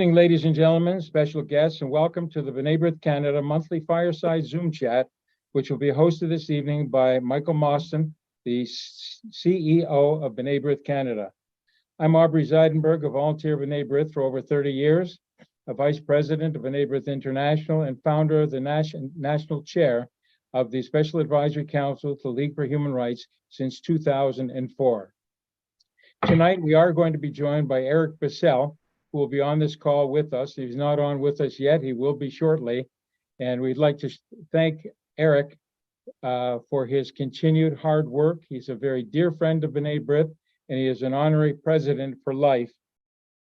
Good evening, ladies and gentlemen, special guests, and welcome to the B'nai B'rith Canada monthly Fireside Zoom chat, which will be hosted this evening by Michael Mostyn, the CEO of B'nai B'rith Canada. I'm Aubrey Zeidenberg, a volunteer of B'nai B'rith for over 30 years, a vice president of B'nai B'rith International, and founder of the national chair of the Special Advisory Council to the League for Human Rights since 2004. Tonight, we are going to be joined by Eric Bissell, who will be on this call with us. He's not on with us yet. He will be shortly. And we'd like to thank Eric for his continued hard work. He's a very dear friend of B'nai B'rith, and he is an honorary president for life,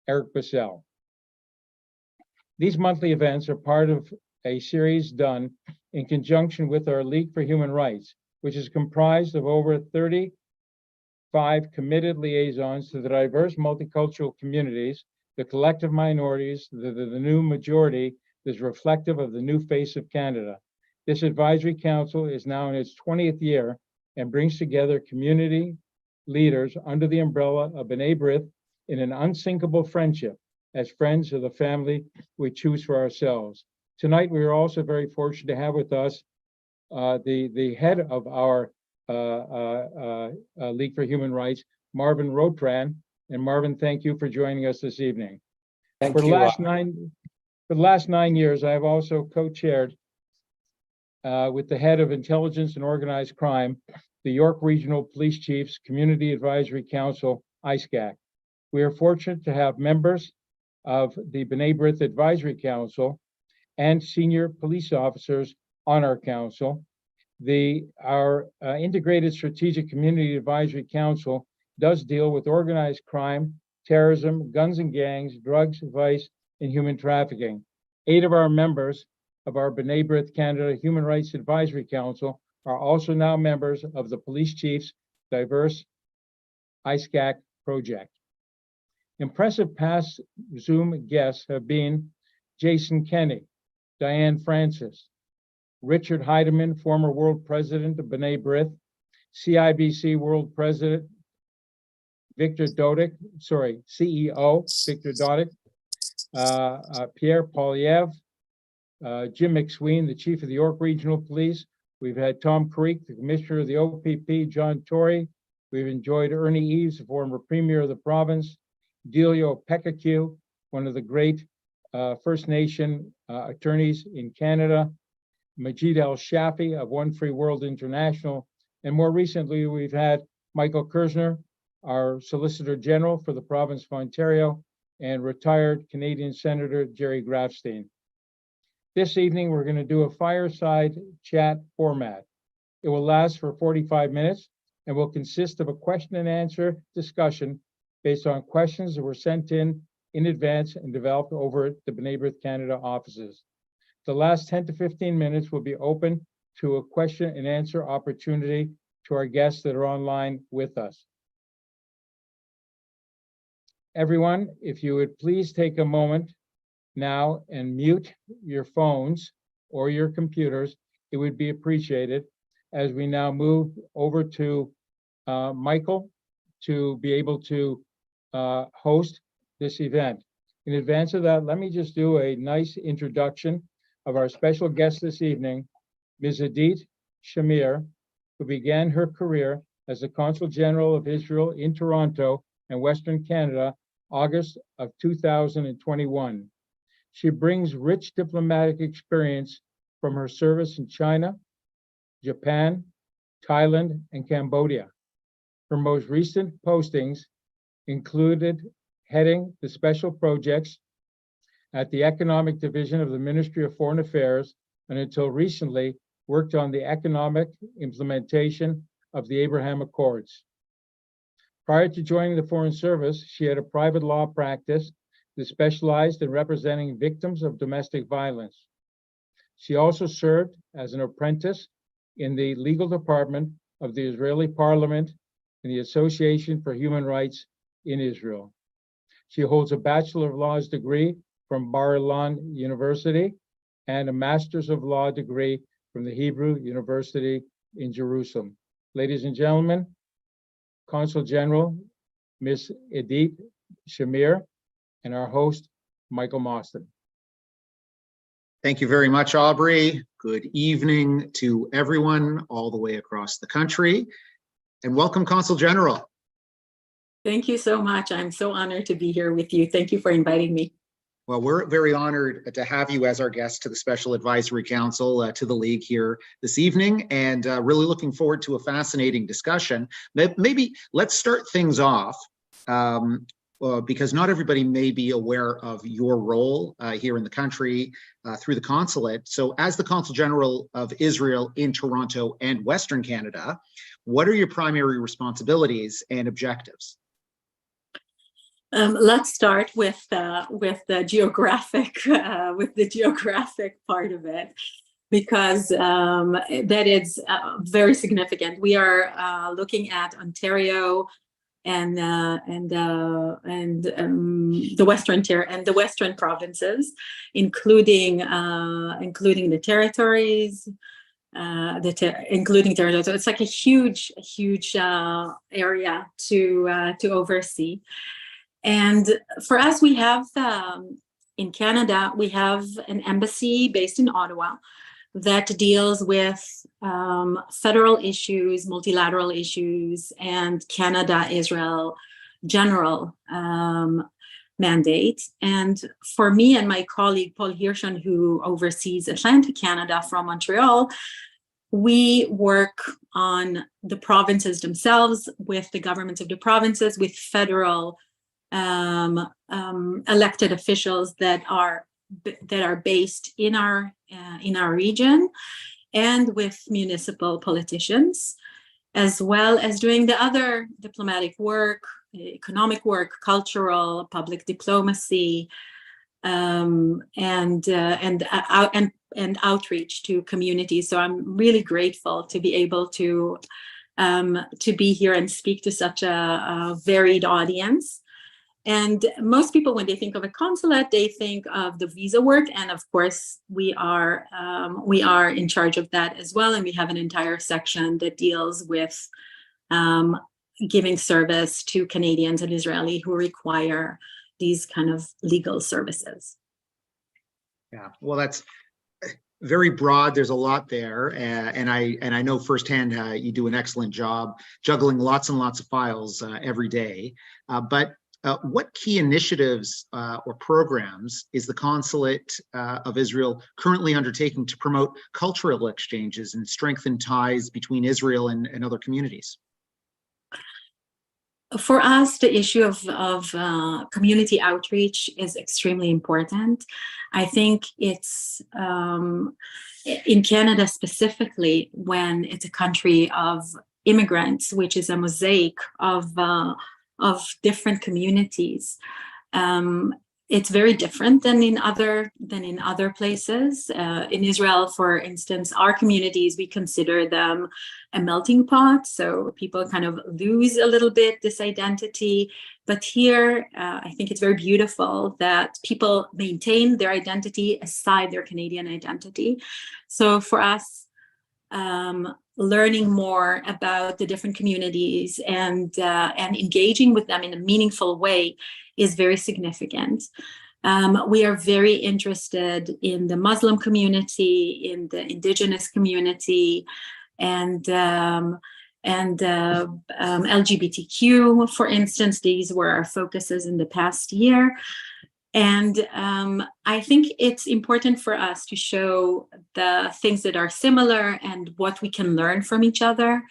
Eric Bissell. These monthly events are part of a series done in conjunction with our League for Human Rights, which is comprised of over 35 committed liaisons to the diverse multicultural communities, the collective minorities, the new majority is reflective of the new face of Canada. This advisory council is now in its 20th year and brings together community leaders under the umbrella of B'nai B'rith in an unsinkable friendship as friends of the family we choose for ourselves. Tonight, we are also very fortunate to have with us the head of our League for Human Rights, Marvin Rotran. And Marvin, thank you for joining us this evening. For the last 9 years, I have also co-chaired with the head of Intelligence and Organized Crime, the York Regional Police Chiefs Community Advisory Council, ISCAC. We are fortunate to have members of the B'nai B'rith Advisory Council and senior police officers on our council. Our Integrated Strategic Community Advisory Council does deal with organized crime, terrorism, guns and gangs, drugs, vice, and human trafficking. 8 of our members of our B'nai B'rith Canada Human Rights Advisory Council are also now members of the Police Chiefs Diverse ISCAC project. Impressive past Zoom guests have been Jason Kenney, Diane Francis, Richard Heidemann, former world president of B'nai B'rith, CIBC world president, Victor Dodik, CEO, Victor Dodik, Pierre Poliev, Jim McSween, the chief of the York Regional Police. We've had Tom Creek, the commissioner of the OPP, John Tory. We've enjoyed Ernie Eves, the former premier of the province, Delio Pekakew, one of the great First Nation attorneys in Canada, Majid Al-Shafi of One Free World International, and more recently, we've had Michael Kersner, our Solicitor General for the province of Ontario, and retired Canadian Senator Jerry Grafstein. This evening, we're going to do a fireside chat format. It will last for 45 minutes and will consist of a question and answer discussion based on questions that were sent in advance and developed over at the B'nai B'rith Canada offices. The last 10 to 15 minutes will be open to a question and answer opportunity to our guests that are online with us. Everyone, if you would please take a moment now and mute your phones or your computers, it would be appreciated as we now move over to Michael to be able to host this event. In advance of that, let me just do a nice introduction of our special guest this evening, Ms. Idit Shamir, who began her career as the Consul General of Israel in Toronto and Western Canada, August of 2021. She brings rich diplomatic experience from her service in China, Japan, Thailand, and Cambodia. Her most recent postings included heading the special projects at the Economic Division of the Ministry of Foreign Affairs, and until recently worked on the economic implementation of the Abraham Accords. Prior to joining the Foreign Service, she had a private law practice that specialized in representing victims of domestic violence. She also served as an apprentice in the legal department of the Israeli Parliament and the Association for Human Rights in Israel. She holds a Bachelor of Laws degree from Bar-Ilan University and a Master's of Law degree from the Hebrew University in Jerusalem. Ladies and gentlemen, Consul General, Ms. Idit Shamir, and our host, Michael Mostyn. Thank you very much, Aubrey. Good evening to everyone all the way across the country, and welcome, Consul General. Thank you so much. I'm so honored to be here with you. Thank you for inviting me. Well, we're very honored to have you as our guest to the Special Advisory Council to the League here this evening, and really looking forward to a fascinating discussion. Maybe let's start things off because not everybody may be aware of your role here in the country through the consulate. So as the Consul General of Israel in Toronto and Western Canada, what are your primary responsibilities and objectives? Let's start with the geographic part of it, because that is very significant. We are looking at Ontario and the western provinces, including the territories. Including territories. So it's like a huge area to oversee. And for us, we have in Canada, we have an embassy based in Ottawa that deals with federal issues, multilateral issues, and Canada-Israel general mandate. And for me and my colleague, Paul Hirschon, who oversees Atlantic Canada from Montreal, we work on the provinces themselves, with the governments of the provinces, with federal elected officials that are based in our region, and with municipal politicians, as well as doing the other diplomatic work, economic work, cultural, public diplomacy, and outreach to communities. So I'm really grateful to be able to be here and speak to such a varied audience. And most people, when they think of a consulate, they think of the visa work, and of course, we are in charge of that as well. And we have an entire section that deals with giving service to Canadians and Israeli who require these kind of legal services. Yeah, well, that's very broad. There's a lot there, and I know firsthand you do an excellent job juggling lots and lots of files every day. But what key initiatives or programs is the Consulate of Israel currently undertaking to promote cultural exchanges and strengthen ties between Israel and other communities? For us, the issue of community outreach is extremely important. I think it's in Canada specifically, when it's a country of immigrants, which is a mosaic of different communities. It's very different than in other places. In Israel, for instance, our communities, we consider them a melting pot. So people kind of lose a little bit this identity. But here, I think it's very beautiful that people maintain their identity aside their Canadian identity. So for us, learning more about the different communities and engaging with them in a meaningful way is very significant. We are very interested in the Muslim community, in the Indigenous community, and LGBTQ, for instance. These were our focuses in the past year. And I think it's important for us to show the things that are similar and what we can learn from each other,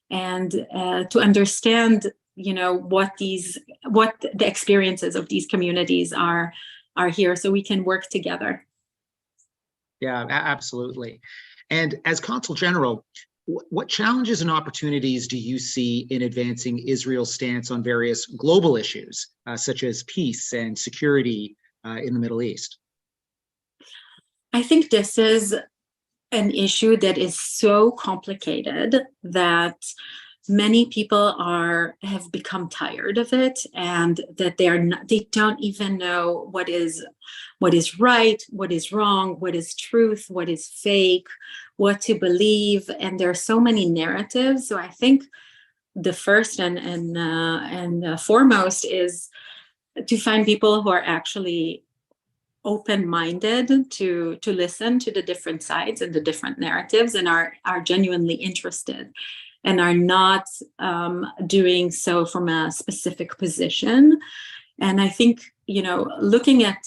and to understand, what the experiences of these communities are here, so we can work together. Yeah, absolutely. And as Consul General, what challenges and opportunities do you see in advancing Israel's stance on various global issues, such as peace and security in the Middle East? I think this is an issue that is so complicated that many people have become tired of it, and that they don't even know what is right, what is wrong, what is truth, what is fake, what to believe. And there are so many narratives. So I think the first and foremost is to find people who are actually open-minded to listen to the different sides and the different narratives, and are genuinely interested, and are not doing so from a specific position. And I think, looking at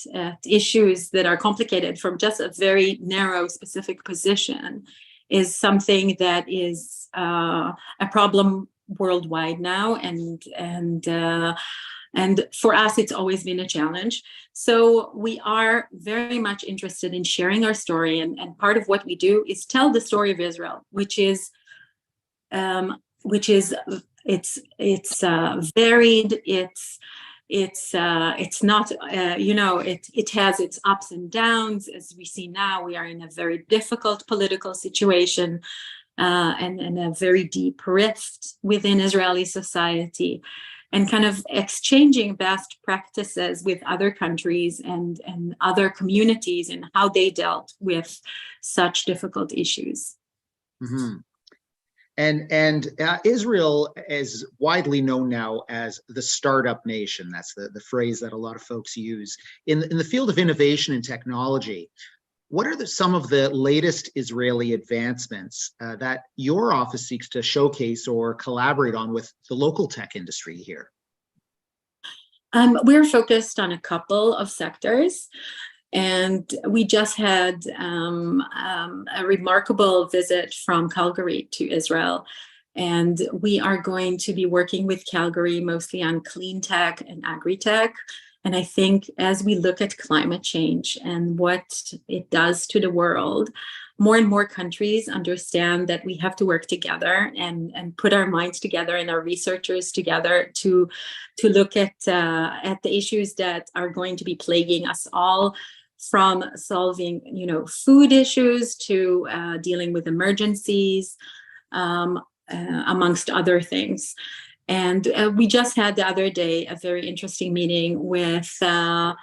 issues that are complicated from just a very narrow, specific position is something that is a problem worldwide now, and for us, it's always been a challenge. So we are very much interested in sharing our story, and part of what we do is tell the story of Israel, which is it's varied. It's not, it has its ups and downs. As we see now, we are in a very difficult political situation, and a very deep rift within Israeli society, and kind of exchanging best practices with other countries and other communities and how they dealt with such difficult issues. Mm-hmm. And Israel is widely known now as the startup nation. That's the phrase that a lot of folks use. In the field of innovation and technology, what are some of the latest Israeli advancements that your office seeks to showcase or collaborate on with the local tech industry here? We're focused on a couple of sectors. And we just had a remarkable visit from Calgary to Israel. And we are going to be working with Calgary mostly on clean tech and agri-tech. And I think as we look at climate change and what it does to the world, more and more countries understand that we have to work together and put our minds together and our researchers together to look at the issues that are going to be plaguing us all, from solving, food issues to dealing with emergencies, amongst other things. And we just had the other day a very interesting meeting with a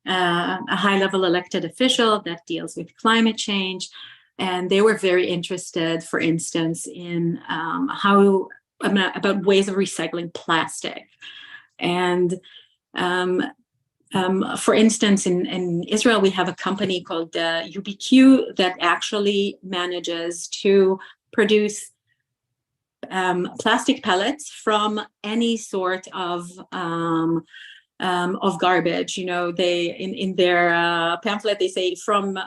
high-level elected official that deals with climate change. And they were very interested, for instance, in about ways of recycling plastic. And for instance, in Israel, we have a company called UBQ that actually manages to produce plastic pellets from any sort of garbage. They in their pamphlet they say from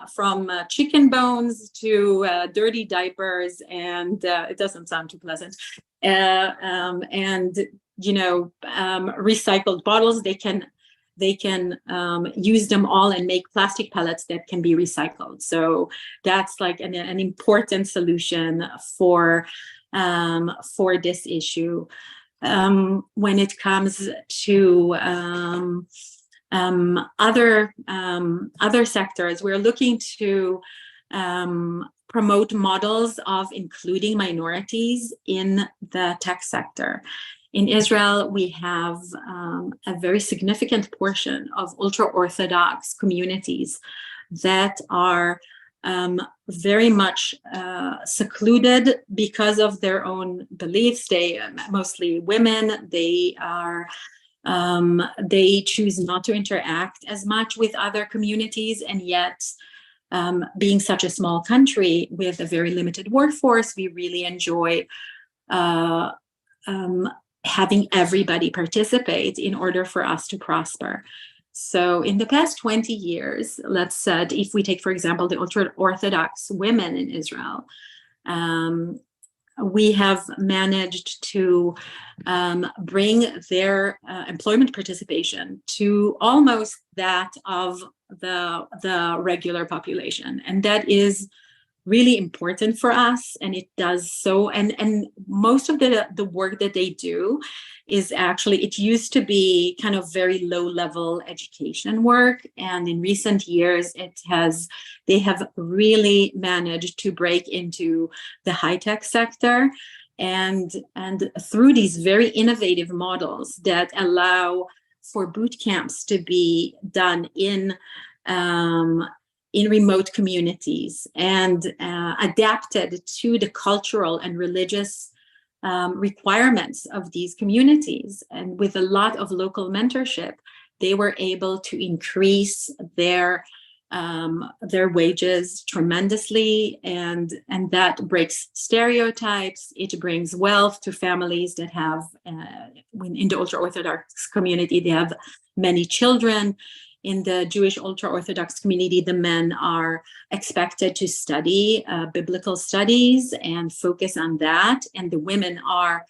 chicken bones to dirty diapers, and it doesn't sound too pleasant. And recycled bottles, they can use them all and make plastic pellets that can be recycled. So that's like an important solution for this issue. When it comes to other sectors, we're looking to promote models of including minorities in the tech sector. In Israel, we have a very significant portion of ultra-Orthodox communities that are very much secluded because of their own beliefs. They mostly women. They choose not to interact as much with other communities, and yet, being such a small country with a very limited workforce, we really enjoy having everybody participate in order for us to prosper. So in the past 20 years, let's say, if we take, for example, the ultra-Orthodox women in Israel, we have managed to bring their employment participation to almost that of the regular population. And that is really important for us, and it does so. And most of the work that they do is actually, it used to be kind of very low-level education work, and in recent years they have really managed to break into the high-tech sector, and through these very innovative models that allow for boot camps to be done in remote communities and adapted to the cultural and religious requirements of these communities. And with a lot of local mentorship, they were able to increase their their wages tremendously, and that breaks stereotypes. It brings wealth to families that have, in the ultra-Orthodox community, they have many children. In the Jewish ultra-Orthodox community, the men are expected to study biblical studies and focus on that, and the women are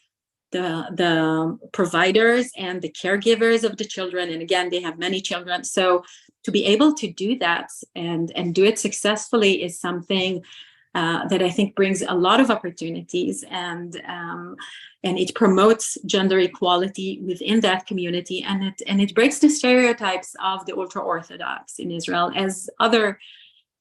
the providers and the caregivers of the children. And again, they have many children. So to be able to do that and do it successfully is something that I think brings a lot of opportunities, and it promotes gender equality within that community, and it breaks the stereotypes of the ultra-Orthodox in Israel as other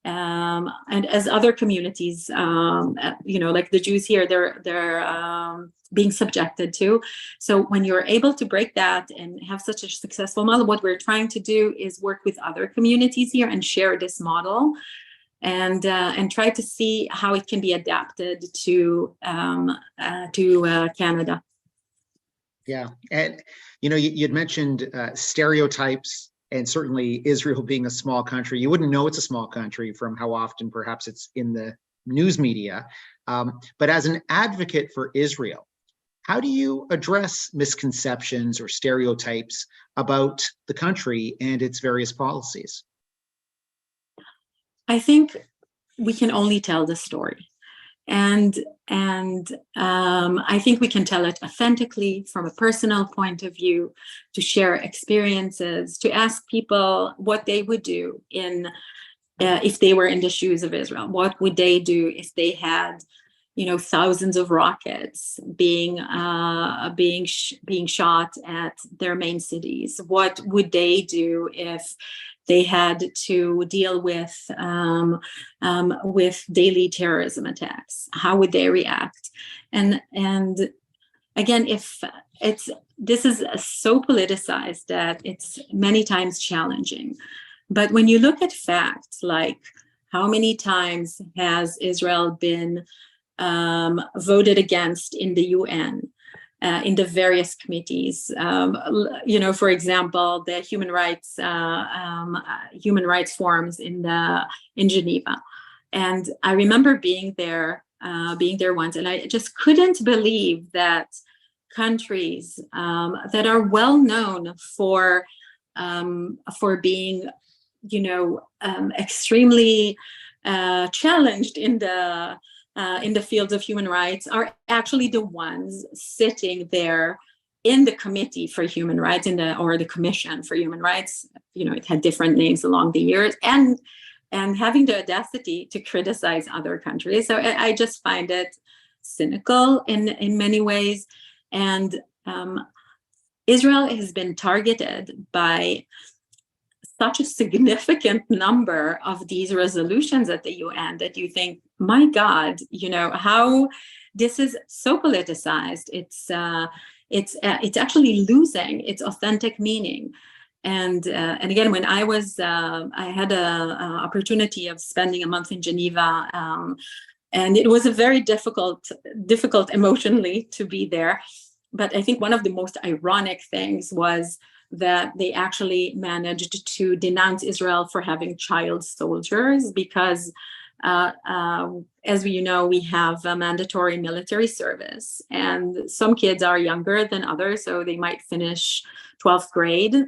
communities, like the Jews here, they're being subjected to. So when you're able to break that and have such a successful model, what we're trying to do is work with other communities here and share this model, and try to see how it can be adapted to Canada. Yeah, and you'd mentioned stereotypes, and certainly Israel being a small country, you wouldn't know it's a small country from how often perhaps it's in the news media. But as an advocate for Israel, how do you address misconceptions or stereotypes about the country and its various policies? I think we can only tell the story, and I think we can tell it authentically from a personal point of view, to share experiences, to ask people what they would do if they were in the shoes of Israel. What would they do if they had, thousands of rockets being shot at their main cities? What would they do if they had to deal with daily terrorism attacks? How would they react? And again, this is so politicized that it's many times challenging. But when you look at facts like how many times has Israel been voted against in the UN, in the various committees, for example, the human rights forums in Geneva. And I remember being there once, and I just couldn't believe that countries that are well known for being, extremely challenged in the fields of human rights are actually the ones sitting there in the Committee for Human Rights, or the Commission for Human Rights. It had different names along the years, and having the audacity to criticize other countries. So I just find it cynical in many ways. And Israel has been targeted by such a significant number of these resolutions at the UN that you think, my God, how this is so politicized. It's actually losing its authentic meaning. And again, when I had an opportunity of spending a month in Geneva, and it was a very difficult emotionally to be there. But I think one of the most ironic things was that they actually managed to denounce Israel for having child soldiers, because as we have a mandatory military service, and some kids are younger than others, so they might finish 12th grade.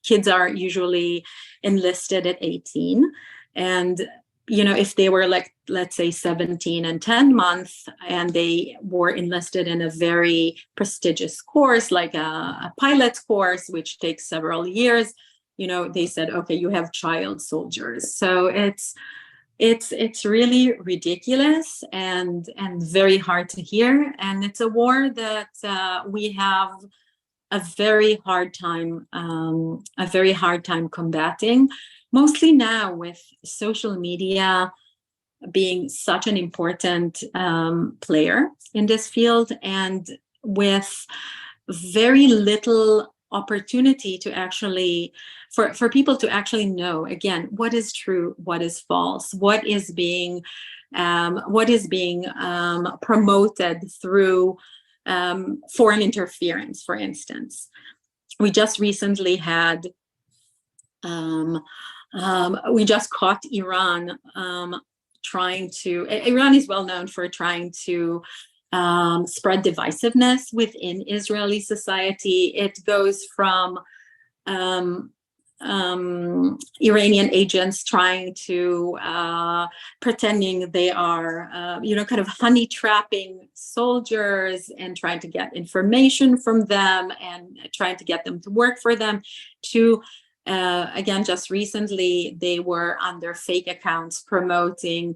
Kids are usually enlisted at 18, and if they were let's say 17 and 10 months, and they were enlisted in a very prestigious course, like a pilot's course, which takes several years, they said, okay, you have child soldiers. So it's really ridiculous and very hard to hear. And it's a war that we have a very hard time combating, mostly now with social media being such an important player in this field, and with very little opportunity to actually for people to actually know, again, what is true, what is false, what is being promoted through foreign interference. For instance, we just recently had We just caught Iran Iran is well known for trying to spread divisiveness within Israeli society. It goes from Iranian agents trying to pretending they are, kind of honey trapping soldiers and trying to get information from them and trying to get them to work for them, to again, just recently, they were on their fake accounts promoting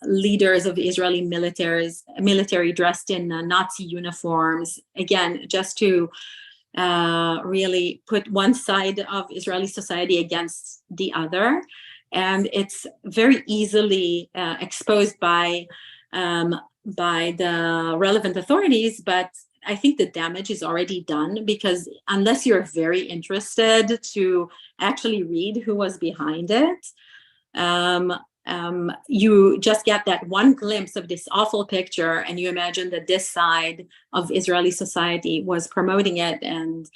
leaders of the Israeli military dressed in Nazi uniforms, again, just to really put one side of Israeli society against the other. And it's very easily exposed by the relevant authorities, but I think the damage is already done, because unless you're very interested to actually read who was behind it, you just get that one glimpse of this awful picture, and you imagine that this side of Israeli society was promoting it, and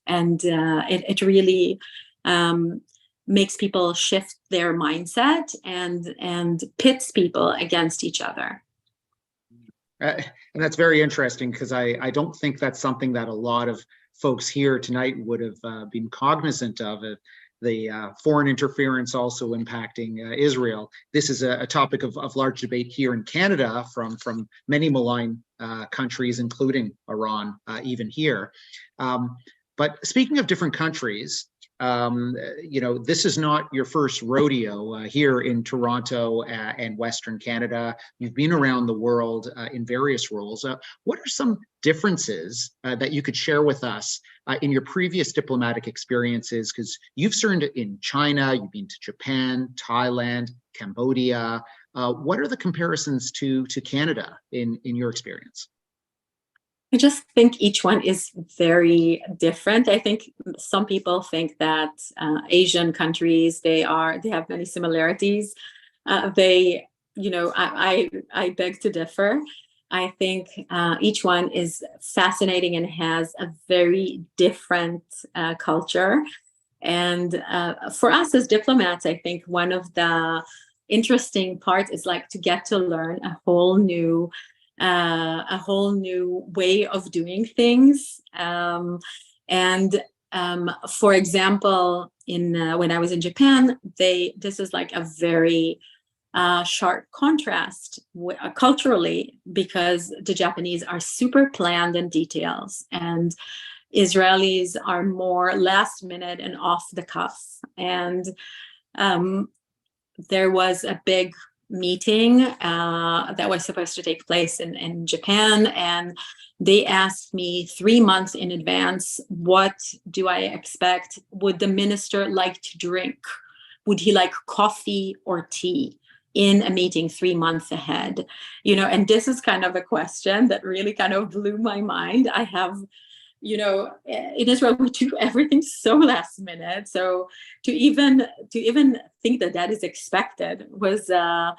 it really makes people shift their mindset and pits people against each other. And that's very interesting, because I don't think that's something that a lot of folks here tonight would have been cognizant of, the foreign interference also impacting Israel. This is a topic of large debate here in Canada from many malign countries, including Iran, even here. But speaking of different countries, this is not your first rodeo here in Toronto and Western Canada. You've been around the world in various roles. What are some differences that you could share with us in your previous diplomatic experiences? Because you've served in China, you've been to Japan, Thailand, Cambodia. What are the comparisons to Canada in your experience? I just think each one is very different. I think some people think that Asian countries, they have many similarities. I beg to differ. I think each one is fascinating and has a very different culture. And for us as diplomats, I think one of the interesting parts is like to get to learn a whole new way of doing things. For example, when I was in Japan, this is like a very sharp contrast culturally, because the Japanese are super planned and details, and Israelis are more last minute and off the cuff. And there was a big meeting that was supposed to take place in Japan, and they asked me 3 months in advance, what do I expect? Would the minister like to drink? Would he like coffee or tea in a meeting 3 months ahead? And this is kind of a question that really kind of blew my mind. I have, in Israel, we do everything so last minute. So to even think that is expected was a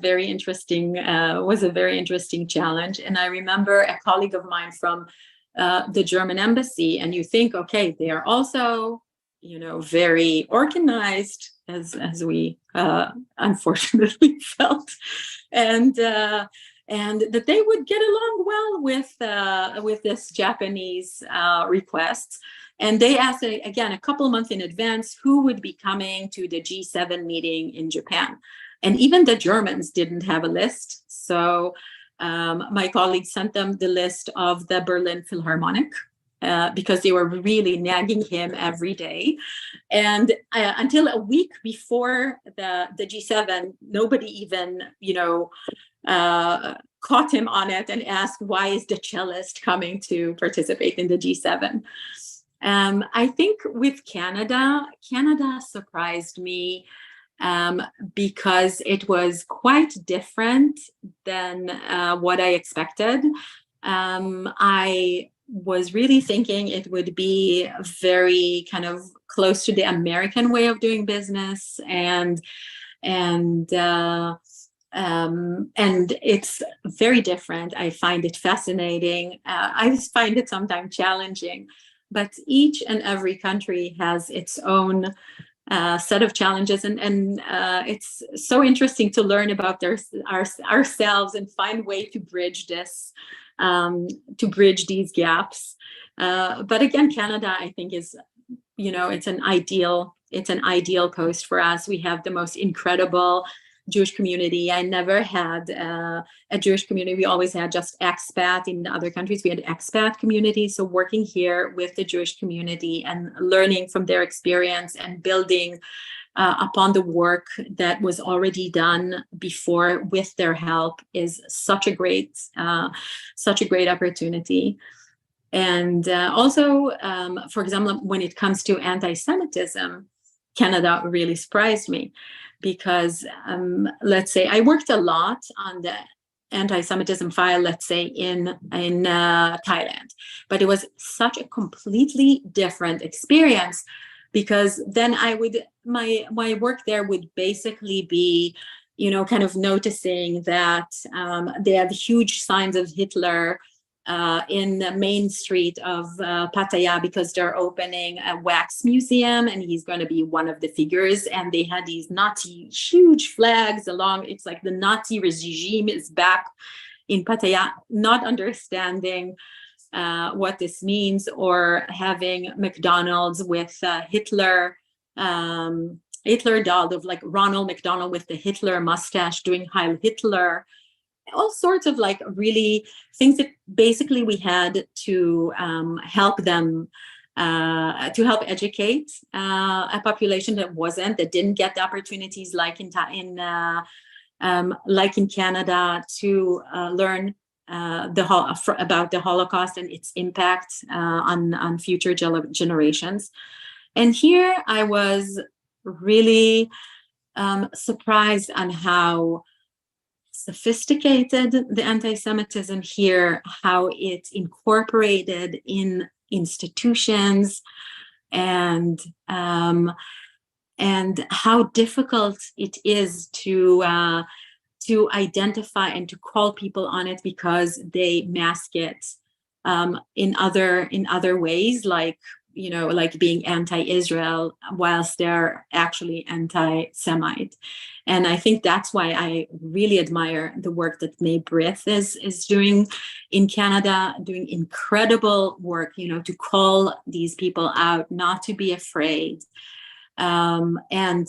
very interesting challenge. And I remember a colleague of mine from the German embassy, and you think, okay, they are also, very organized, as we unfortunately felt, and that they would get along well with this Japanese request. And they asked, again, a couple of months in advance, who would be coming to the G7 meeting in Japan. And even the Germans didn't have a list. So my colleague sent them the list of the Berlin Philharmonic, because they were really nagging him every day. And until a week before the G7, nobody even, caught him on it and asked, why is the cellist coming to participate in the G7? I think with Canada surprised me because it was quite different than what I expected. I was really thinking it would be very kind of close to the American way of doing business, and it's very different. I find it fascinating. I find it sometimes challenging. but each and every country has its own set of challenges, and it's so interesting to learn about ourselves and find way to bridge this, to bridge these gaps. But again, Canada, I think, is, it's an ideal coast for us. We have the most incredible Jewish community. I never had a Jewish community. We always had just expat. In other countries, we had expat communities. So working here with the Jewish community and learning from their experience and building upon the work that was already done before with their help is such a great opportunity. And also, for example, when it comes to anti-Semitism, Canada really surprised me, because let's say I worked a lot on the anti-Semitism file, let's say in Thailand, but it was such a completely different experience, because then my work there would basically be, kind of noticing that they have huge signs of Hitler in the main street of Pattaya, because they're opening a wax museum and he's going to be one of the figures. And they had these Nazi huge flags along. It's like the Nazi regime is back in Pattaya, not understanding what this means, or having McDonald's with Hitler doll of like Ronald McDonald with the Hitler mustache doing Heil Hitler. All sorts of like really things that basically we had to help them, to help educate a population that didn't get the opportunities like in Canada to learn about the Holocaust and its impact on future generations. And here I was really surprised on how sophisticated the anti-Semitism here, how it's incorporated in institutions, and how difficult it is to identify and to call people on it, because they mask it in other ways, like being anti-Israel whilst they're actually anti-Semite. And I think that's why I really admire the work that May Brith is doing in Canada, doing incredible work, to call these people out, not to be afraid, and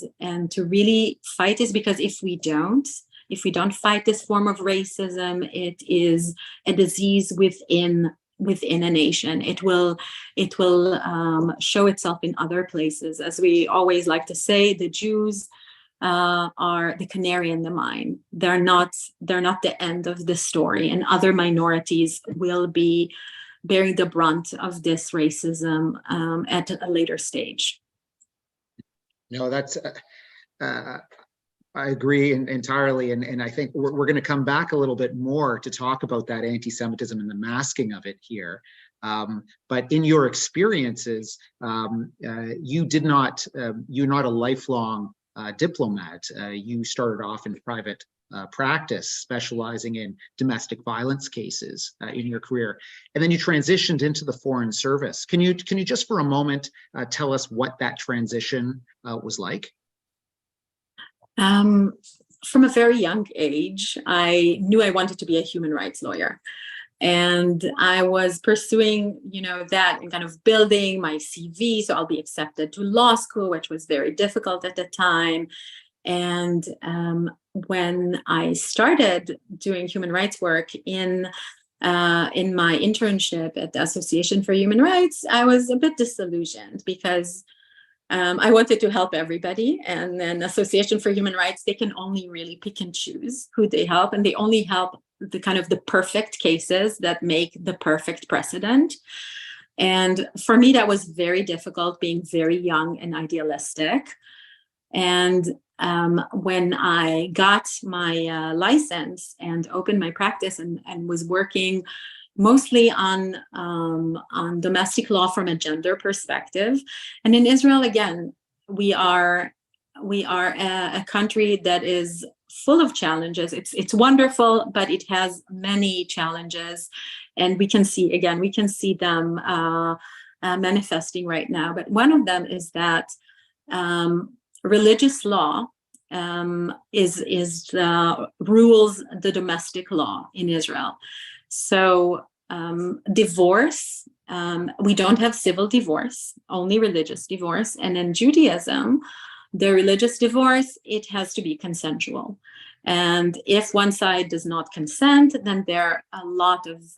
to really fight this, because if we don't fight this form of racism, it is a disease within a nation. It will show itself in other places. As we always like to say, the Jews are the canary in the mine. They're not the end of the story, and other minorities will be bearing the brunt of this racism at a later stage. No, that's I agree entirely, and I think we're going to come back a little bit more to talk about that anti-Semitism and the masking of it here. But in your experiences, you're not a lifelong diplomat. You started off in private practice, specializing in domestic violence cases in your career, and then you transitioned into the Foreign Service. Can you just for a moment tell us what that transition was like? From a very young age, I knew I wanted to be a human rights lawyer. And I was pursuing, that and kind of building my CV. So I'll be accepted to law school, which was very difficult at the time. And when I started doing human rights work in my internship at the Association for Human Rights, I was a bit disillusioned, because I wanted to help everybody, and then Association for Human Rights, they can only really pick and choose who they help, and they only help the perfect cases that make the perfect precedent. And for me, that was very difficult, being very young and idealistic. And when I got my license and opened my practice and was working mostly on domestic law from a gender perspective. And in Israel, again, we are a country that is full of challenges. It's wonderful, but it has many challenges, and we can see them manifesting right now. But one of them is that religious law rules the domestic law in Israel. So divorce, we don't have civil divorce, only religious divorce. And in Judaism, the religious divorce, it has to be consensual. And if one side does not consent, then there are a lot of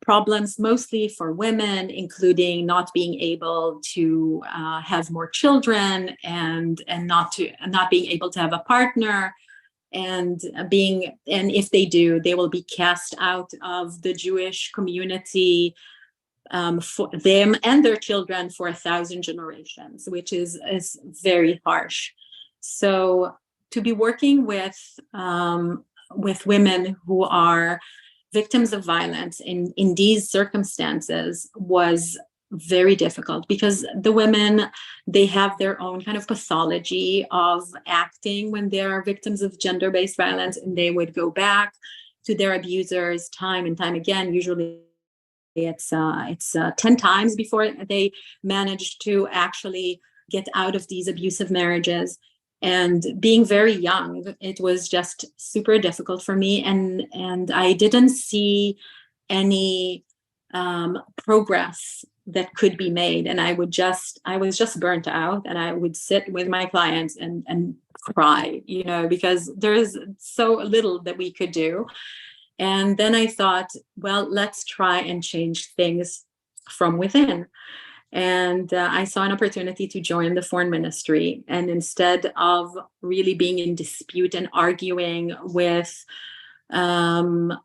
problems, mostly for women, including not being able to have more children and not being able to have a partner, and if they do, they will be cast out of the Jewish community, for them and their children for 1,000 generations, which is very harsh. So to be working with women who are victims of violence in these circumstances was very difficult, because the women, they have their own kind of pathology of acting when they are victims of gender-based violence, and they would go back to their abusers time and time again. Usually it's 10 times before they manage to actually get out of these abusive marriages. And being very young, it was just super difficult for me, and I didn't see any progress that could be made. And I was just burnt out, and I would sit with my clients and cry, because there's so little that we could do. And then I thought, well, let's try and change things from within. And I saw an opportunity to join the foreign ministry. And instead of really being in dispute and arguing with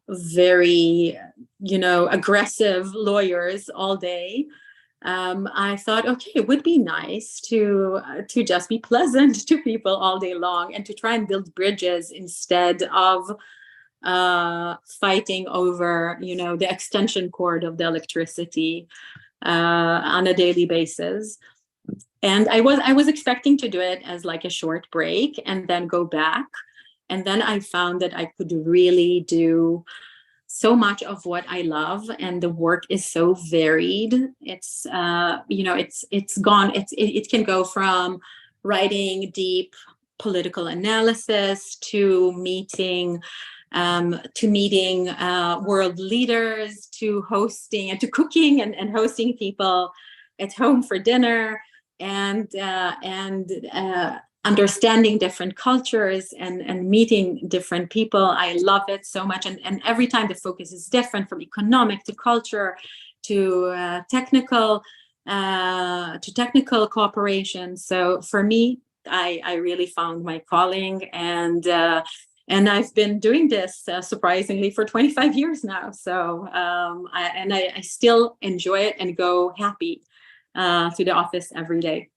very, aggressive lawyers all day, I thought, okay, it would be nice to just be pleasant to people all day long, and to try and build bridges instead of fighting over, the extension cord of the electricity on a daily basis. And I was expecting to do it as like a short break and then go back. And then I found that I could really do so much of what I love, and the work is so varied. It's it can go from writing deep political analysis to meeting world leaders, to hosting and to cooking and hosting people at home for dinner, and understanding different cultures and meeting different people. I love it so much. And every time the focus is different, from economic to culture to technical cooperation. So for me, I really found my calling, and I've been doing this surprisingly for 25 years now. So I still enjoy it and go happy to the office every day.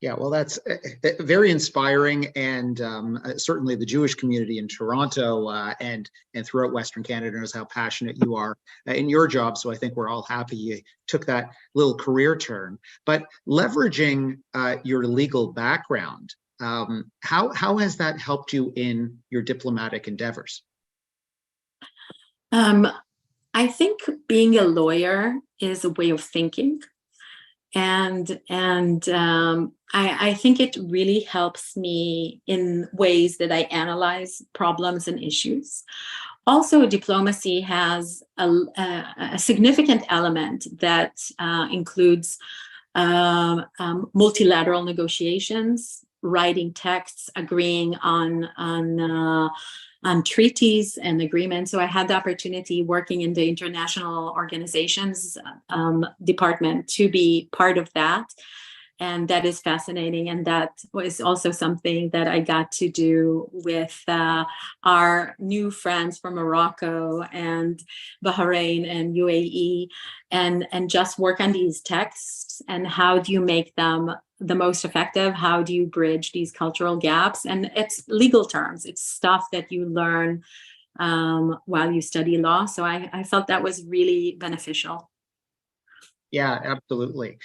Yeah, well, that's very inspiring, and certainly the Jewish community in Toronto and throughout Western Canada knows how passionate you are in your job. So I think we're all happy you took that little career turn. But leveraging your legal background, how has that helped you in your diplomatic endeavors? I think being a lawyer is a way of thinking. And I think it really helps me in ways that I analyze problems and issues. Also, diplomacy has a significant element that includes multilateral negotiations, writing texts, agreeing on treaties and agreements. So I had the opportunity, working in the international organizations department, to be part of that. And that is fascinating. And that was also something that I got to do with our new friends from Morocco and Bahrain and UAE, and just work on these texts and how do you make them the most effective? How do you bridge these cultural gaps? And it's legal terms. It's stuff that you learn while you study law. So I felt that was really beneficial. Yeah, absolutely.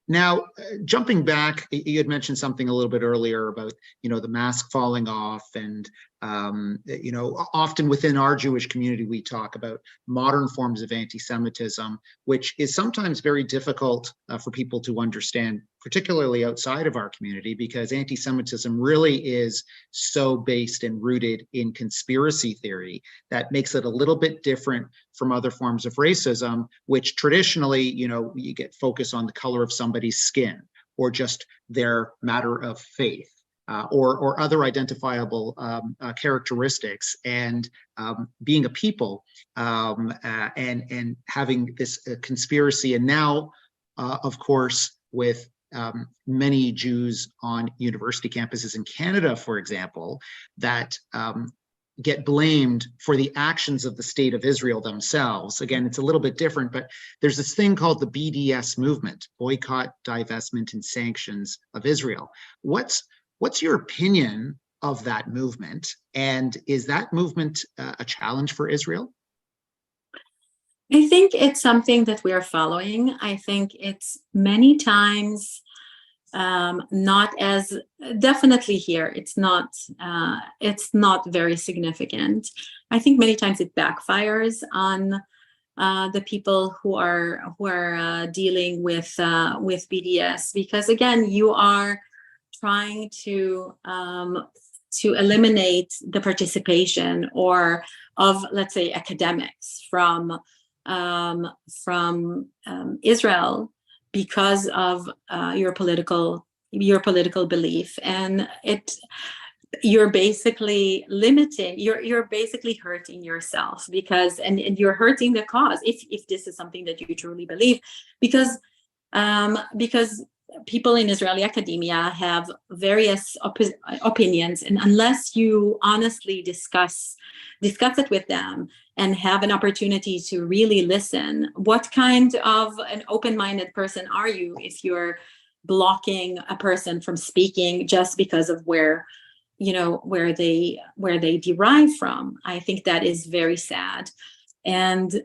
Now, jumping back, you had mentioned something a little bit earlier about, the mask falling off and Often within our Jewish community, we talk about modern forms of anti-Semitism, which is sometimes very difficult for people to understand, particularly outside of our community, because anti-Semitism really is so based and rooted in conspiracy theory that makes it a little bit different from other forms of racism, which traditionally, you get focus on the color of somebody's skin or just their matter of faith. Or other identifiable characteristics, and being a people and having this conspiracy. And now, of course, with many Jews on university campuses in Canada, for example, that get blamed for the actions of the state of Israel themselves. Again, it's a little bit different, but there's this thing called the BDS movement, Boycott, Divestment, and Sanctions of Israel. What's your opinion of that movement? And is that movement a challenge for Israel? I think it's something that we are following. I think it's many times not as, definitely here, it's not very significant. I think many times it backfires on the people who are dealing with BDS, because again, you are trying to eliminate the participation of, let's say, academics from Israel because of your political belief, and you're basically limiting, you're basically hurting yourself, because and you're hurting the cause if this is something that you truly believe, because people in Israeli academia have various opinions, and unless you honestly discuss it with them and have an opportunity to really listen, what kind of an open-minded person are you if you're blocking a person from speaking just because of where they derive from? I think that is very sad. And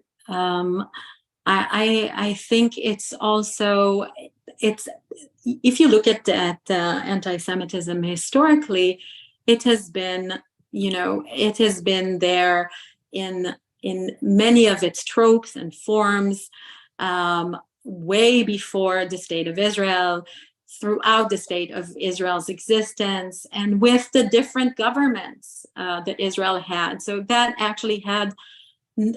I think it's also, if you look at anti-Semitism historically, it has been there in many of its tropes and forms, way before the state of Israel, throughout the state of Israel's existence, and with the different governments that Israel had. So that actually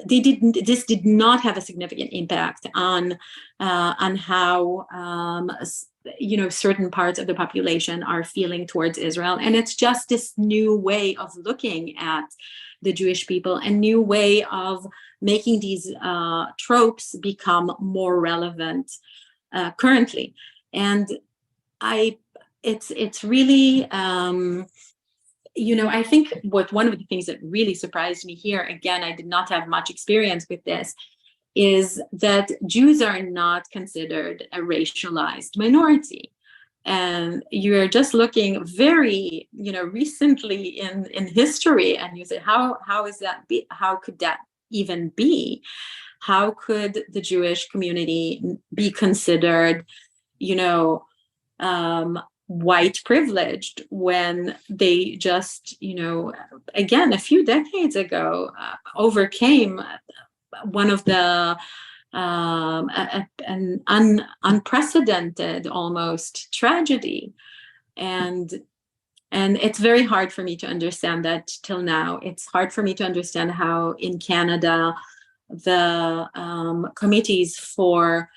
this did not have a significant impact on how certain parts of the population are feeling towards Israel. And it's just this new way of looking at the Jewish people, a new way of making these tropes become more relevant currently. And it's really, I think one of the things that really surprised me here, again, I did not have much experience with this, is that Jews are not considered a racialized minority. And you're just looking very, recently in history, and you say, how is that be? How could that even be? How could the Jewish community be considered, white privileged, when they just, again, a few decades ago, overcame one of the an unprecedented almost tragedy. And it's very hard for me to understand that till now. It's hard for me to understand how in Canada the committees for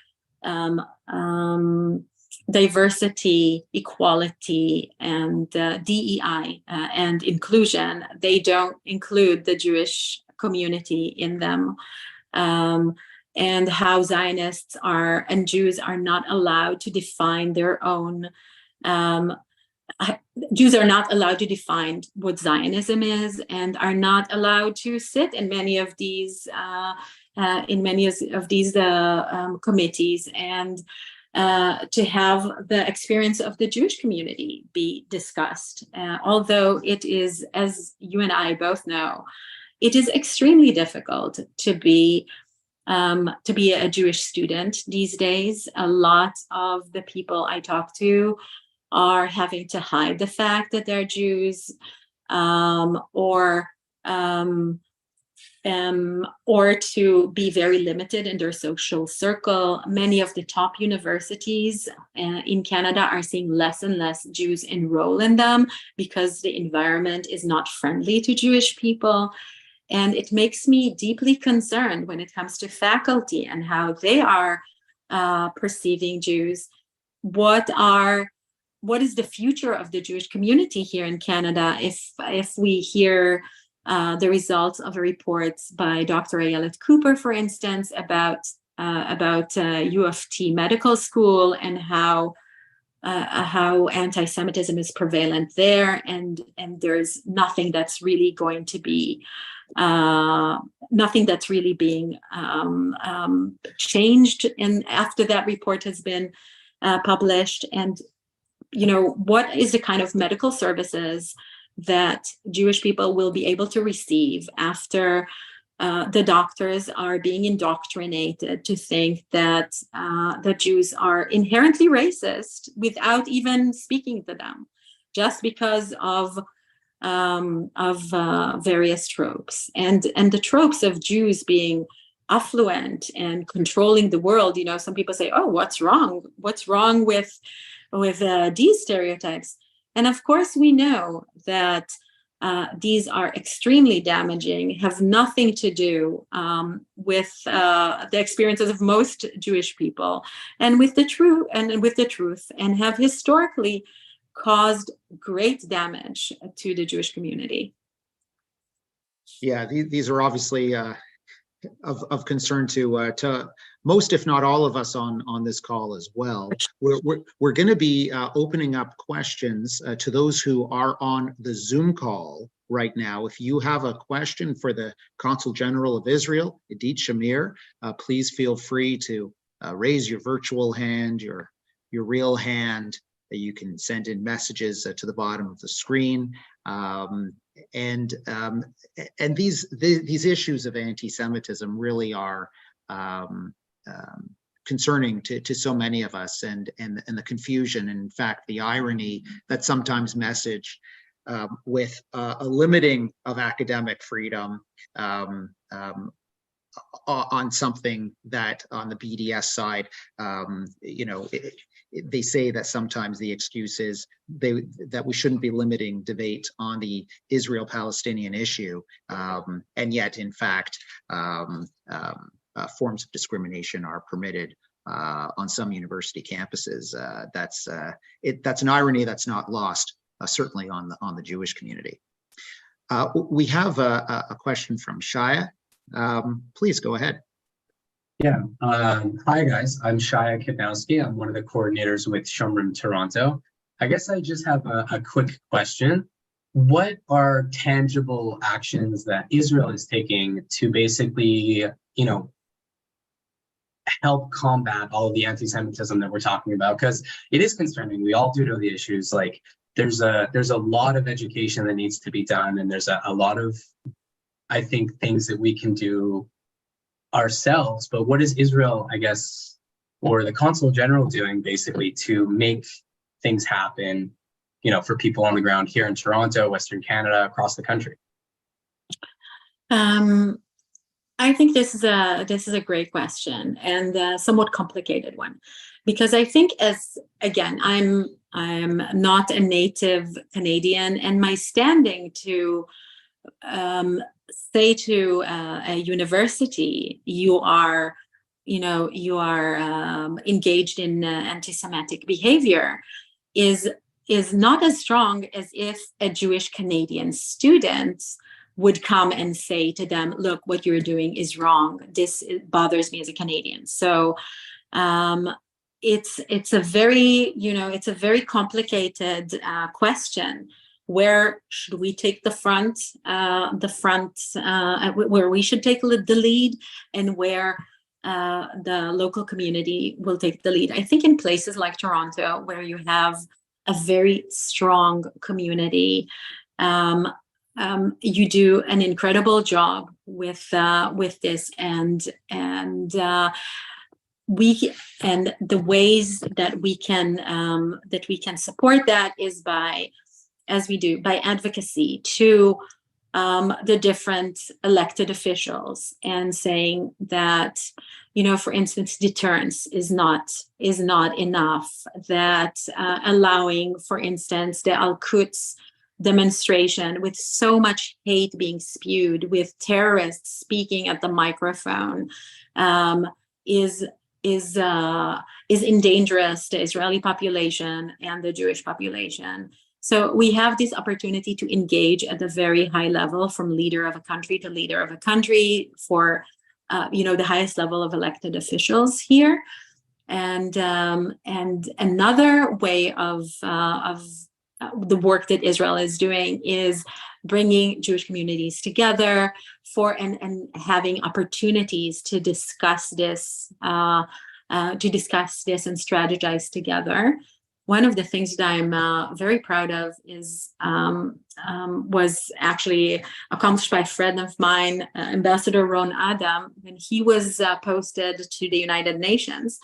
diversity, equality, and DEI and inclusion, they don't include the Jewish community in them, and how Zionists and Jews are not allowed to define their own. Jews are not allowed to define what Zionism is, and are not allowed to sit in many of these committees, and to have the experience of the Jewish community be discussed. Although it is, as you and I both know, it is extremely difficult to be a Jewish student these days. A lot of the people I talk to are having to hide the fact that they're Jews. or to be very limited in their social circle. Many of the top universities in Canada are seeing less and less Jews enroll in them because the environment is not friendly to Jewish people. And it makes me deeply concerned when it comes to faculty and how they are perceiving Jews. What is the future of the Jewish community here in Canada if we hear the results of reports by Dr. Ayelet Cooper, for instance, about U of T Medical School and how anti-Semitism is prevalent there, and there's nothing that's really going to be nothing that's really being changed after that report has been published. And what is the kind of medical services that Jewish people will be able to receive after the doctors are being indoctrinated to think that the Jews are inherently racist without even speaking to them, just because of various tropes, and the tropes of Jews being affluent and controlling the world. Some people say, "Oh, what's wrong? What's wrong with these stereotypes?" And of course, we know that these are extremely damaging, have nothing to do with the experiences of most Jewish people, and with the truth, and have historically caused great damage to the Jewish community. Yeah, these are obviously of concern to most, if not all of us on this call as well. We're going to be opening up questions to those who are on the Zoom call right now. If you have a question for the Consul General of Israel, Idit Shamir, please feel free to raise your virtual hand, your real hand. You can send in messages to the bottom of the screen. And these issues of anti-Semitism really are concerning to so many of us, and the confusion, and in fact the irony that sometimes message with a limiting of academic freedom on something that on the BDS side, they say that sometimes the excuse is that we shouldn't be limiting debate on the Israel-Palestinian issue, and yet, in fact, forms of discrimination are permitted on some university campuses. That's an irony that's not lost, certainly on the Jewish community. We have a question from Shaya. Please go ahead. Yeah. Hi, guys. I'm Shaya Kipnowski. I'm one of the coordinators with Shomrim Toronto. I guess I just have a quick question. What are tangible actions that Israel is taking to basically, help combat all of the anti-Semitism that we're talking about? Because it is concerning. We all do know the issues. Like there's a lot of education that needs to be done, and there's a lot of, I think, things that we can do ourselves. But what is Israel, I guess, or the Consul General doing basically to make things happen, for people on the ground here in Toronto, Western Canada, across the country? I think this is a great question, and a somewhat complicated one, because I think, I'm not a native Canadian, and my standing to say to a university, you are engaged in anti-Semitic behavior is not as strong as if a Jewish Canadian student would come and say to them, look, what you're doing is wrong. This bothers me as a Canadian. So it's a very complicated question. Where should we take the front, where we should take the lead, and where the local community will take the lead? I think in places like Toronto, where you have a very strong community, you do an incredible job with this, and the ways that we can support that is by as we do, by advocacy to the different elected officials, and saying that, for instance, deterrence is not enough, that allowing, for instance, the Al-Quds demonstration with so much hate being spewed, with terrorists speaking at the microphone, is endangering the Israeli population and the Jewish population. So we have this opportunity to engage at a very high level, from leader of a country to leader of a country, for the highest level of elected officials here. And another way of the work that Israel is doing is bringing Jewish communities together and having opportunities to discuss this and strategize together. One of the things that I'm very proud of was actually accomplished by a friend of mine, Ambassador Ron Adam, when he was posted to the United Nations.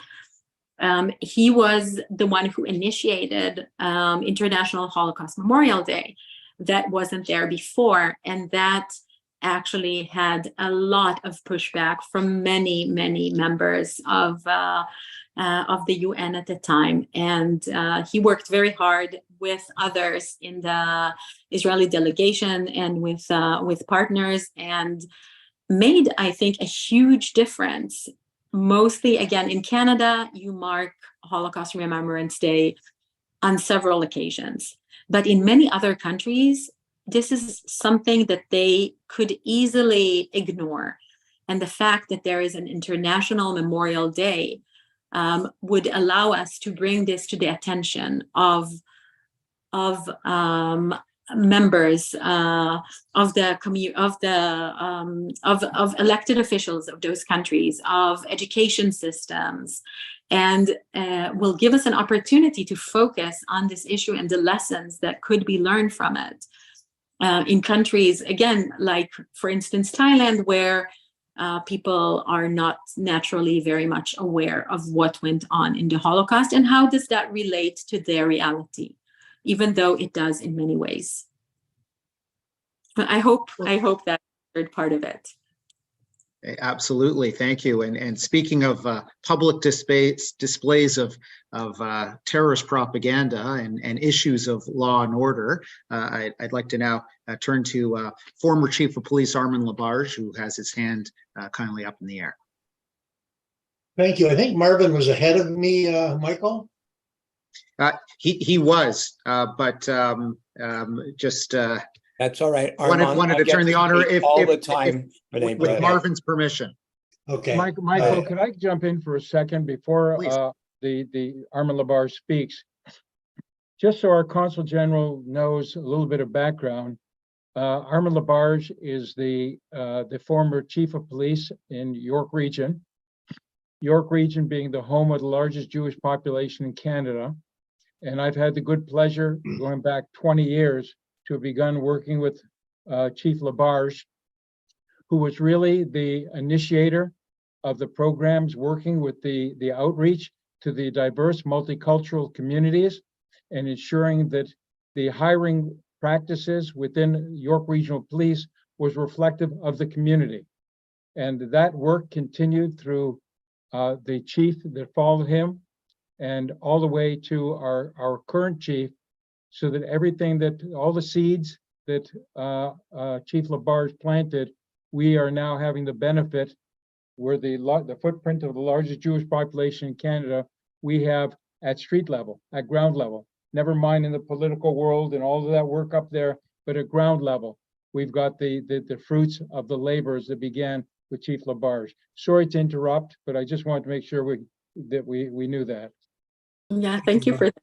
He was the one who initiated International Holocaust Memorial Day. That wasn't there before, and that actually had a lot of pushback from many, many members of the UN at the time. And he worked very hard with others in the Israeli delegation and with partners, and made, I think, a huge difference. Mostly, again, in Canada, you mark Holocaust Remembrance Day on several occasions. But in many other countries, this is something that they could easily ignore. And the fact that there is an International Memorial Day would allow us to bring this to the attention of members of elected officials of those countries, of education systems, and will give us an opportunity to focus on this issue and the lessons that could be learned from it. In countries, again, like, for instance, Thailand, where people are not naturally very much aware of what went on in the Holocaust, and how does that relate to their reality, even though it does in many ways. But I hope that third part of it. Absolutely, thank you. And speaking of public displays of terrorist propaganda and issues of law and order, I'd like to now turn to former Chief of Police Armin Labarge, who has his hand kindly up in the air. Thank you. I think Marvin was ahead of me, Michael. He was, but just. That's all right. Wanted to turn the honor with Marvin's permission. Okay. Michael, could I jump in for a second before the Armin Labarge speaks? Just so our Consul General knows a little bit of background, Armin Labarge is the former Chief of Police in York Region. York Region being the home of the largest Jewish population in Canada. And I've had the good pleasure, going back 20 years, to have begun working with Chief Labarge, who was really the initiator of the programs, working with the outreach to the diverse multicultural communities, and ensuring that the hiring practices within York Regional Police was reflective of the community. And that work continued through the chief that followed him, and all the way to our current chief, so that everything all the seeds that Chief Labarge planted, we are now having the benefit, where the footprint of the largest Jewish population in Canada, we have at street level, at ground level, never mind in the political world and all of that work up there, but at ground level, we've got the fruits of the labors that began with Chief Labarge. Sorry to interrupt, but I just wanted to make sure we knew that. Yeah, thank you for that.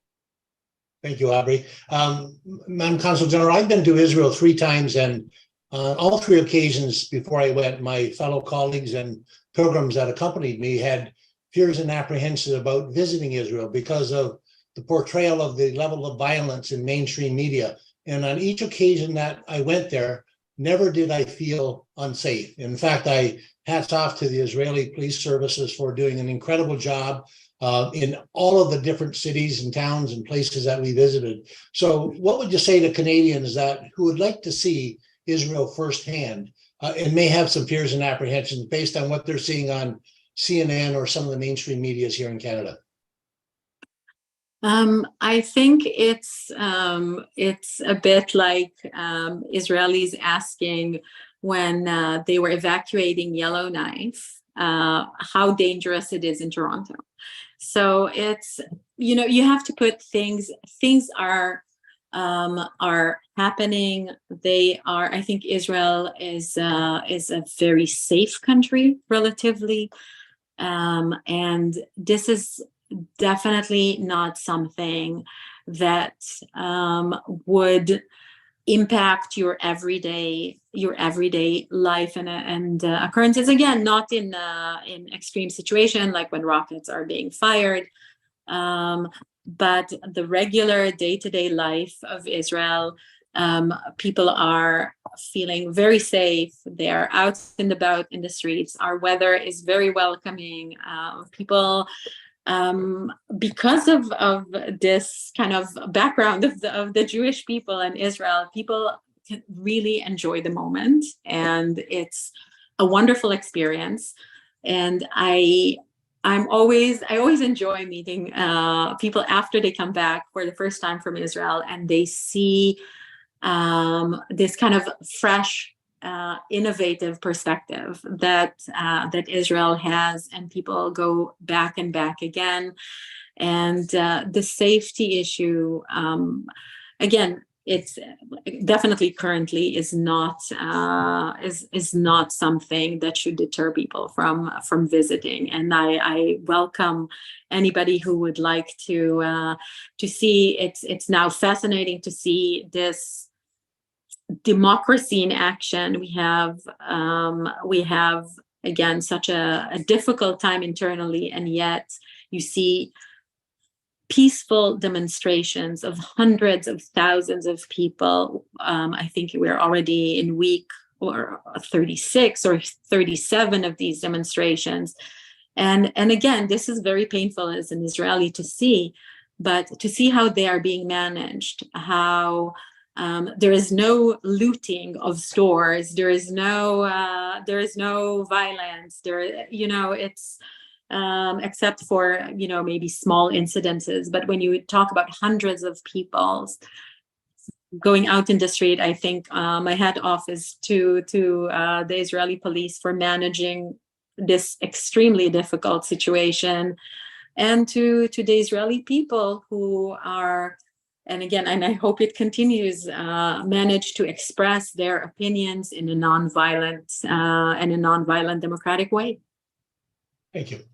Thank you, Aubrey. Madam Consul General, I've been to Israel 3 times, and on all 3 occasions before I went, my fellow colleagues and pilgrims that accompanied me had fears and apprehensions about visiting Israel because of the portrayal of the level of violence in mainstream media. And on each occasion that I went there, never did I feel unsafe. In fact, hats off to the Israeli police services for doing an incredible job in all of the different cities and towns and places that we visited. So what would you say to Canadians who would like to see Israel firsthand and may have some fears and apprehensions based on what they're seeing on CNN or some of the mainstream medias here in Canada? I think it's a bit like Israelis asking when they were evacuating Yellowknife how dangerous it is in Toronto. So it's, you have to put things are happening. I think Israel is a very safe country relatively. And this is definitely not something that would impact your everyday life and occurrences. Again, not in extreme situation like when rockets are being fired, but the regular day-to-day life of Israel. People are feeling very safe. They are out and about in the streets. Our weather is very welcoming. People, because of this kind of background of the Jewish people in Israel, people can really enjoy the moment, and it's a wonderful experience. And I always enjoy meeting people after they come back for the first time from Israel, and they see this kind of fresh, innovative perspective that Israel has, and people go back and back again. And the safety issue, again, it's definitely currently is not something that should deter people from visiting. And I welcome anybody who would like to see. It's now fascinating to see this democracy in action. We have again such a difficult time internally, and yet you see peaceful demonstrations of hundreds of thousands of people. I think we're already in week or 36 or 37 of these demonstrations. And again, this is very painful as an Israeli to see, but to see how they are being managed, how there is no looting of stores, there is no violence, it's except for maybe small incidences. But when you talk about hundreds of people going out in the street, I think my hat off is to the Israeli police for managing this extremely difficult situation, and to the Israeli people who are, and again, and I hope it continues, manage to express their opinions in a nonviolent democratic way. Thank you.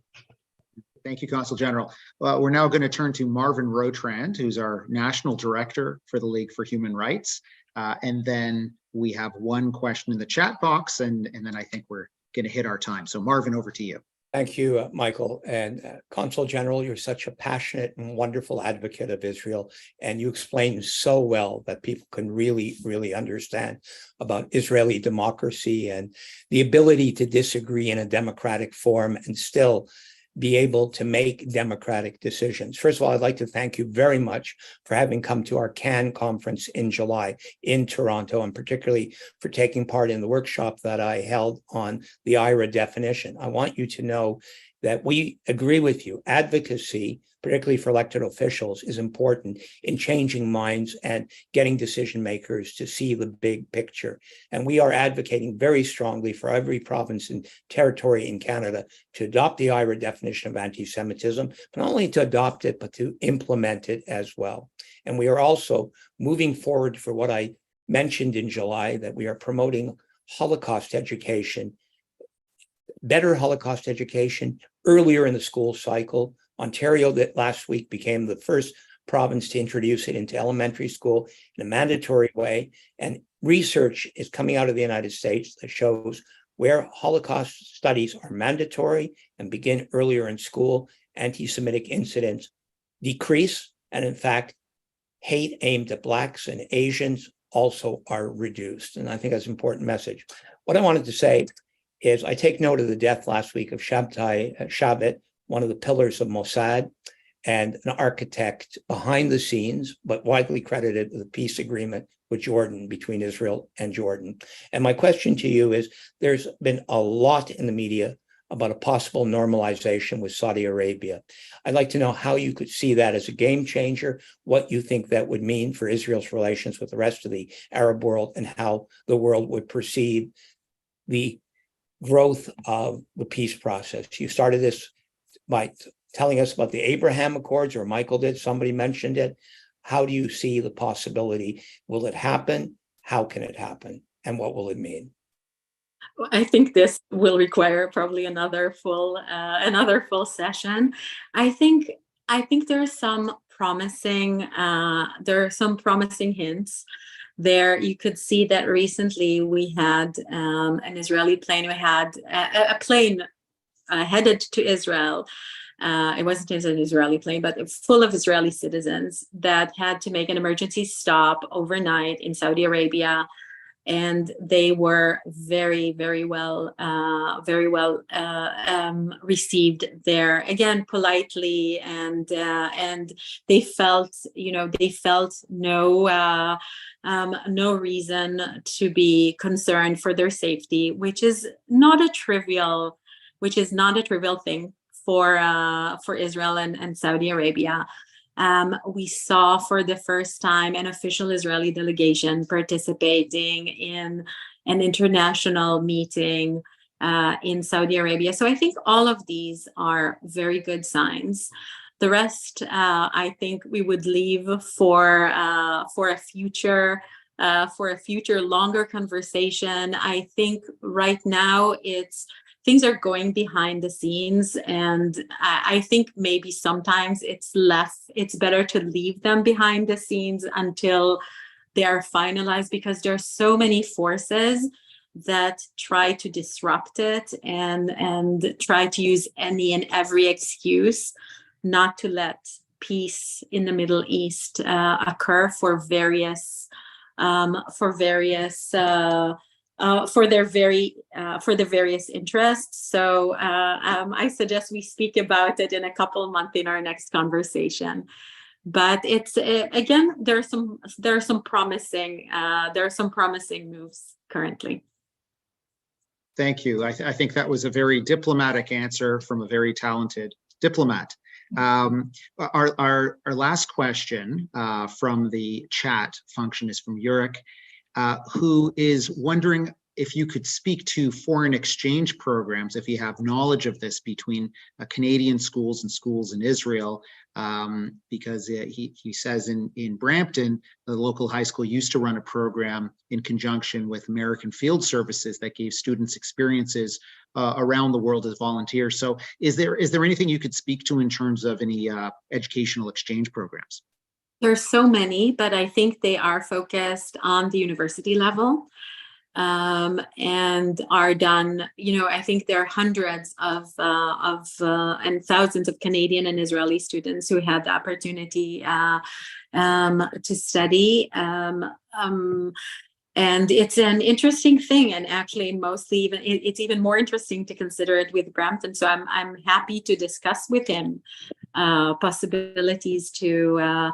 Thank you, Consul General. We're now going to turn to Marvin Rotrand, who's our National Director for the League for Human Rights. And then we have one question in the chat box, and then I think we're going to hit our time. So Marvin, over to you. Thank you, Michael. And Consul General, you're such a passionate and wonderful advocate of Israel, and you explain so well that people can really, really understand about Israeli democracy and the ability to disagree in a democratic form and still be able to make democratic decisions. First of all, I'd like to thank you very much for having come to our CAN conference in July in Toronto, and particularly for taking part in the workshop that I held on the IRA definition. I want you to know that we agree with you. Advocacy, particularly for elected officials, is important in changing minds and getting decision makers to see the big picture. And we are advocating very strongly for every province and territory in Canada to adopt the IRA definition of anti-Semitism, but not only to adopt it, but to implement it as well. And we are also moving forward for what I mentioned in July, that we are promoting Holocaust education, better Holocaust education earlier in the school cycle. Ontario that last week became the first province to introduce it into elementary school in a mandatory way. And research is coming out of the United States that shows where Holocaust studies are mandatory and begin earlier in school, anti-Semitic incidents decrease. And in fact, hate aimed at Blacks and Asians also are reduced. And I think that's an important message. What I wanted to say is I take note of the death last week of Shabtai Shavit, one of the pillars of Mossad, and an architect behind the scenes, but widely credited with a peace agreement with Jordan, between Israel and Jordan. And my question to you is, there's been a lot in the media about a possible normalization with Saudi Arabia. I'd like to know how you could see that as a game changer, what you think that would mean for Israel's relations with the rest of the Arab world, and how the world would perceive the growth of the peace process. You started this by telling us about the Abraham Accords, or Michael did, somebody mentioned it. How do you see the possibility? Will it happen? How can it happen? And what will it mean? I think this will require probably another full session. I think there are some promising hints there. You could see that recently we had an Israeli plane. We had a plane headed to Israel. It wasn't an Israeli plane, but full of Israeli citizens that had to make an emergency stop overnight in Saudi Arabia. And they were very, very well received there, again, politely, and they felt no reason to be concerned for their safety, which is not a trivial thing for Israel and Saudi Arabia. We saw for the first time an official Israeli delegation participating in an international meeting in Saudi Arabia. So I think all of these are very good signs. The rest, I think we would leave for a future longer conversation. I think right now things are going behind the scenes, and I think maybe sometimes it's better to leave them behind the scenes until they are finalized, because there are so many forces that try to disrupt it and try to use any and every excuse not to let peace in the Middle East occur for their various interests. So I suggest we speak about it in a couple of months in our next conversation. But it's again, there are some promising moves currently. Thank you. I think that was a very diplomatic answer from a very talented diplomat. Our last question from the chat function is from Yurik, who is wondering if you could speak to foreign exchange programs, if you have knowledge of this, between Canadian schools and schools in Israel, because he says in Brampton, the local high school used to run a program in conjunction with American Field Services that gave students experiences around the world as volunteers. So is there anything you could speak to in terms of any educational exchange programs? There's so many, but I think they are focused on the university level and are done. I think there are hundreds of and thousands of Canadian and Israeli students who had the opportunity to study. And it's an interesting thing, and actually, mostly it's even more interesting to consider it with Brampton. So I'm happy to discuss with him possibilities to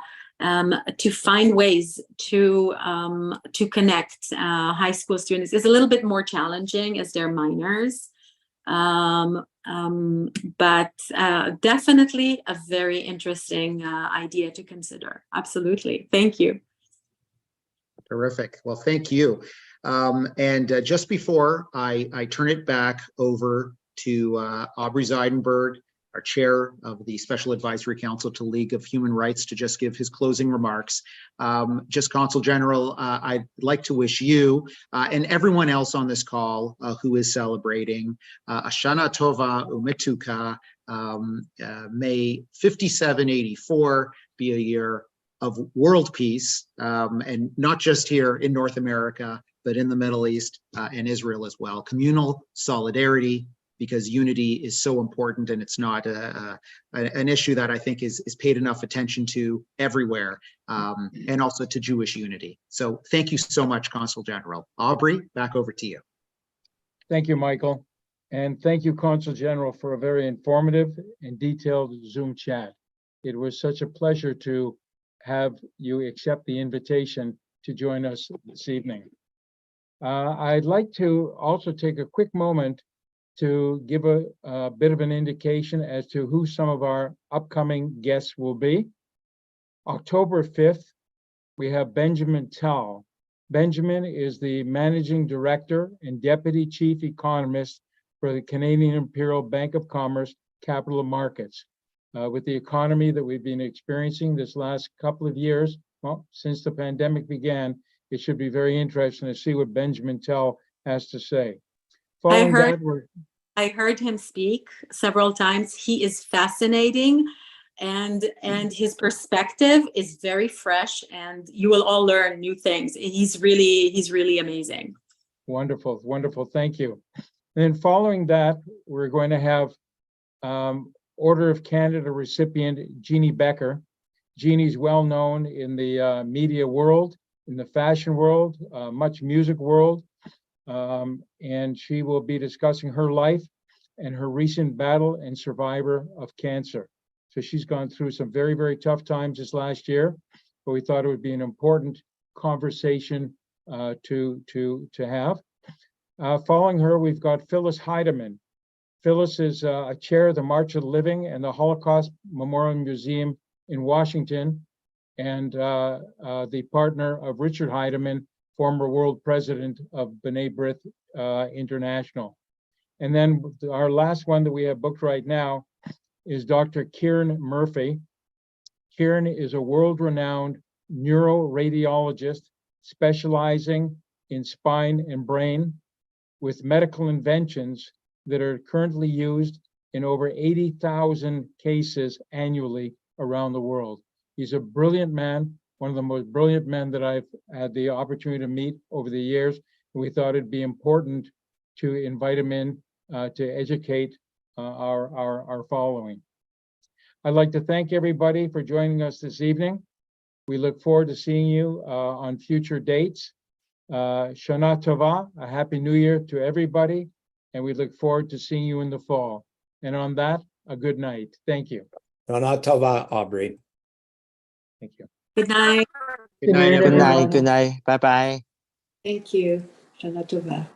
find ways to connect high school students. Is a little bit more challenging as they're minors, but definitely a very interesting idea to consider. Absolutely. Thank you. Terrific. Well, thank you. And just before I turn it back over to Aubrey Zeidenberg, our chair of the Special Advisory Council to League of Human Rights, to just give his closing remarks. Just Consul General, I'd like to wish you and everyone else on this call who is celebrating Ashana Tova Umituka. May 5784 be a year of world peace, and not just here in North America, but in the Middle East and Israel as well. Communal solidarity, because unity is so important, and it's not an issue that I think is paid enough attention to everywhere, and also to Jewish unity. So thank you so much, Consul General. Aubrey, back over to you. Thank you, Michael. And thank you, Consul General, for a very informative and detailed Zoom chat. It was such a pleasure to have you accept the invitation to join us this evening. I'd like to also take a quick moment to give a bit of an indication as to who some of our upcoming guests will be. October 5th, we have Benjamin Tal. Benjamin is the Managing Director and Deputy Chief Economist for the Canadian Imperial Bank of Commerce Capital Markets. With the economy that we've been experiencing this last couple of years, well, since the pandemic began, it should be very interesting to see what Benjamin Tal has to say. I heard him speak several times. He is fascinating, and his perspective is very fresh, and you will all learn new things. He's really amazing. Wonderful, wonderful. Thank you. And then following that, we're going to have Order of Canada recipient Jeannie Becker. Jeannie's well known in the media world, in the fashion world, much music world, and she will be discussing her life and her recent battle and survivor of cancer. So she's gone through some very, very tough times this last year, but we thought it would be an important conversation to have. Following her, we've got Phyllis Heidemann. Phyllis is a chair of the March of the Living and the Holocaust Memorial Museum in Washington, and the partner of Richard Heidemann, former world president of B'nai B'rith International. And then our last one that we have booked right now is Dr. Kieran Murphy. Kieran is a world-renowned neuroradiologist specializing in spine and brain, with medical inventions that are currently used in over 80,000 cases annually around the world. He's a brilliant man, one of the most brilliant men that I've had the opportunity to meet over the years. And we thought it'd be important to invite him in to educate our following. I'd like to thank everybody for joining us this evening. We look forward to seeing you on future dates. Shana Tova, a Happy New Year to everybody, and we look forward to seeing you in the fall. And on that, a good night. Thank you. Shana Tova, Aubrey. Thank you. Good night. Good night, everyone. Good night. Bye-bye. Thank you. Shana Tova.